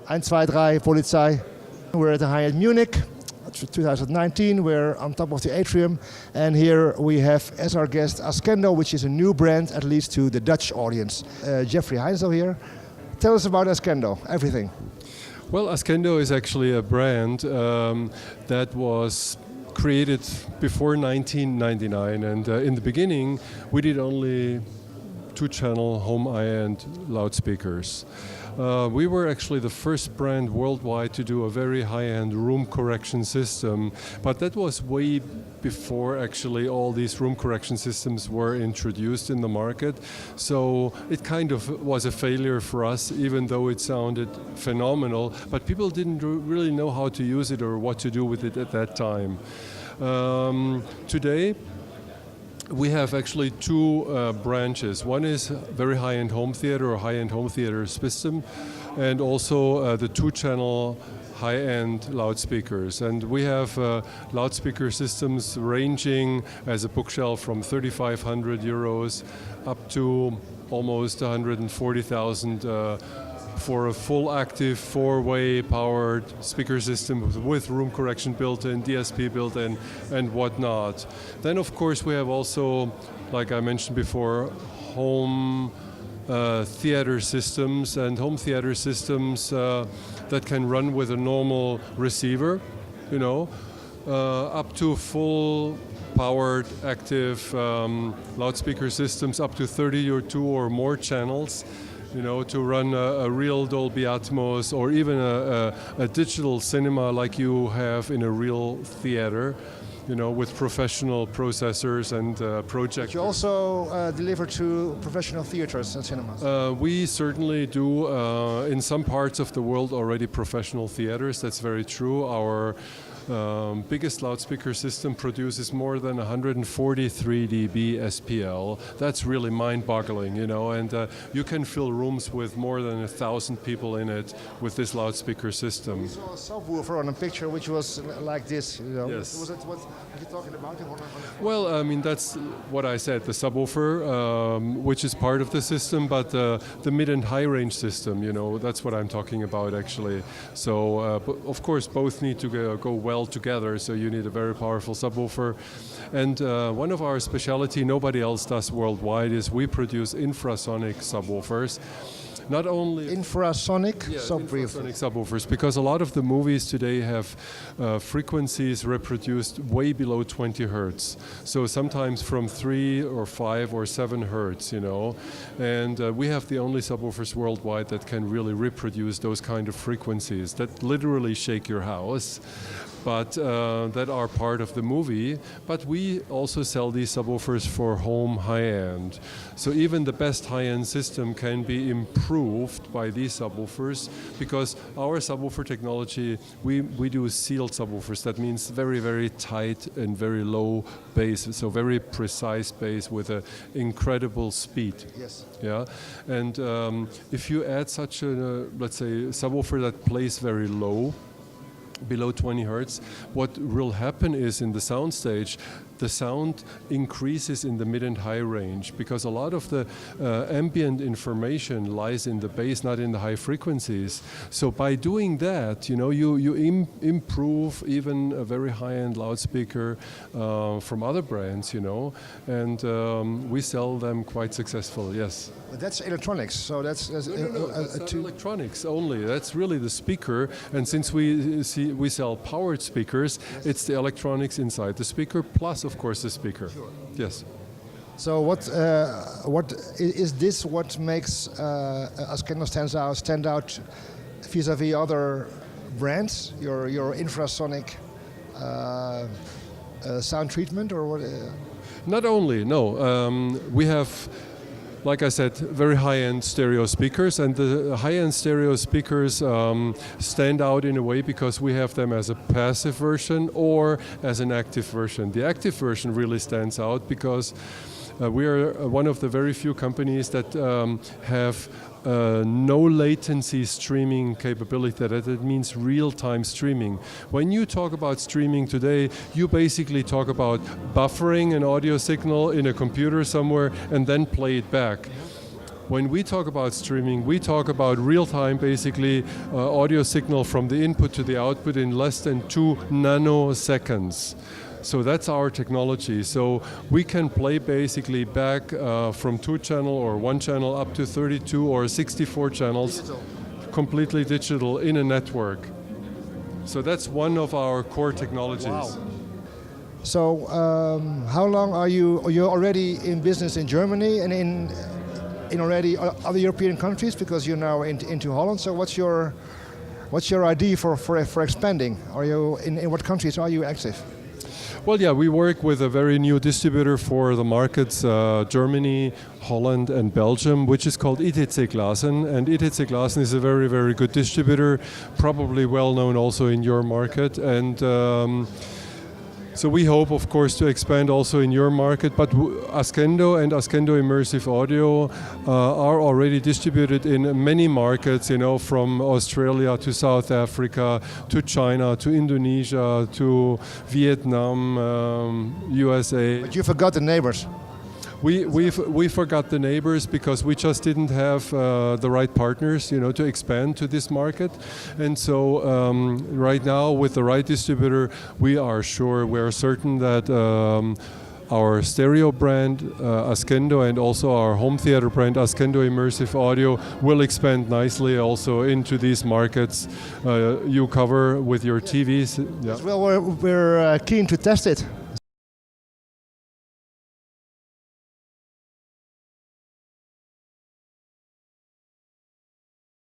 1, 2, 3, Polizei. We're at the high-end Munich. 2019, we're on top of the atrium, and here we have as our guest Ascendo, which is a new brand, at least to the Dutch audience. Geoffrey van Ascendo here. Tell us about Ascendo, everything. Well, Ascendo is actually a brand that was created before 1999, and in the beginning we did only 2-channel home high-end loudspeakers. We were actually the first brand worldwide to do a very high-end room correction system, but that was way before actually all these room correction systems were introduced in the market. So it kind of was a failure for us, even though it sounded phenomenal, but people didn't really know how to use it or what to do with it at that time. Today, we have actually two branches. One is very high-end home theater or high-end home theater system, and also the 2-channel high-end loudspeakers. And we have loudspeaker systems ranging as a bookshelf from 3,500 euros up to almost 140,000 for a full active 4-way powered speaker system with room correction built in, DSP built in, and whatnot. Then of course we have also, like I mentioned before, home theater systems and home theater systems that can run with a normal receiver, you know, up to full powered active loudspeaker systems up to 32 or more channels, you know, to run a real Dolby Atmos or even a digital cinema like you have in a real theater, you know, with professional processors and projectors. You also deliver to professional theaters and cinemas? We certainly do in some parts of the world already professional theaters, that's very true. Our biggest loudspeaker system produces more than 143 dB SPL. That's really mind-boggling, you know, and you can fill rooms with more than 1,000 people in it with this loudspeaker system. We saw a subwoofer on a picture which was like this, you know. Yes. Was it what are you talking about? Well, I mean, that's what I said, the subwoofer, which is part of the system, but the mid and high range system, you know, that's what I'm talking about actually. So, but of course, both need to go well together, so you need a very powerful subwoofer. And one of our specialty nobody else does worldwide is we produce infrasonic subwoofers. Not only infrasonic subwoofers, because a lot of the movies today have frequencies reproduced way below 20 hertz. So sometimes from 3 or 5 or 7 hertz, you know. And we have the only subwoofers worldwide that can really reproduce those kind of frequencies that literally shake your house, but that are part of the movie. But we also sell these subwoofers for home high-end. So even the best high-end system can be improved by these subwoofers, because our subwoofer technology, we do sealed subwoofers. That means very, very tight and very low bass, so very precise bass with an incredible speed. Yes. Yeah, and if you add such a, let's say, subwoofer that plays very low, below 20 hertz, what will happen is in the soundstage, the sound increases in the mid and high range, because a lot of the ambient information lies in the bass, not in the high frequencies. So by doing that, you know, you improve even a very high-end loudspeaker from other brands, you know, and we sell them quite successful, yes. But that's electronics, so that's that's not electronics only. That's really the speaker, and since we sell powered speakers, it's the electronics inside the speaker plus, of course, the speaker. Sure. Yes. So what is this? What makes Ascendo stand out vis-a-vis other brands? Your infrasonic sound treatment, or what? Not only, no. We have, like I said, very high-end stereo speakers, and the high-end stereo speakers stand out in a way because we have them as a passive version or as an active version. The active version really stands out because we are one of the very few companies that have no latency streaming capability. That means real-time streaming. When you talk about streaming today, you basically talk about buffering an audio signal in a computer somewhere and then play it back. When we talk about streaming, we talk about real-time, basically, audio signal from the input to the output in less than 2 nanoseconds. So that's our technology. So we can play basically back from 2 channel or 1 channel up to 32 or 64 channels, Digital. completely digital in a network. So that's one of our core technologies. Wow. So how long are you're already in business in Germany and in already other European countries, because you're now into Holland? So what's your idea for expanding? Are you in what countries are you active? Well, yeah, we work with a very new distributor for the markets, Germany, Holland and Belgium, which is called ITC Glasen. And ITC Glasen is a very, very good distributor, probably well known also in your market. And so we hope, of course, to expand also in your market. But Ascendo and Ascendo Immersive Audio are already distributed in many markets, from Australia to South Africa, to China, to Indonesia, to Vietnam, USA. But you forgot the neighbors. We forgot the neighbors because we just didn't have the right partners, to expand to this market. And so right now, with the right distributor, we're certain that our stereo brand, Ascendo, and also our home theater brand, Ascendo Immersive Audio, will expand nicely also into these markets you cover with your TVs. Yeah. Well, we're keen to test it.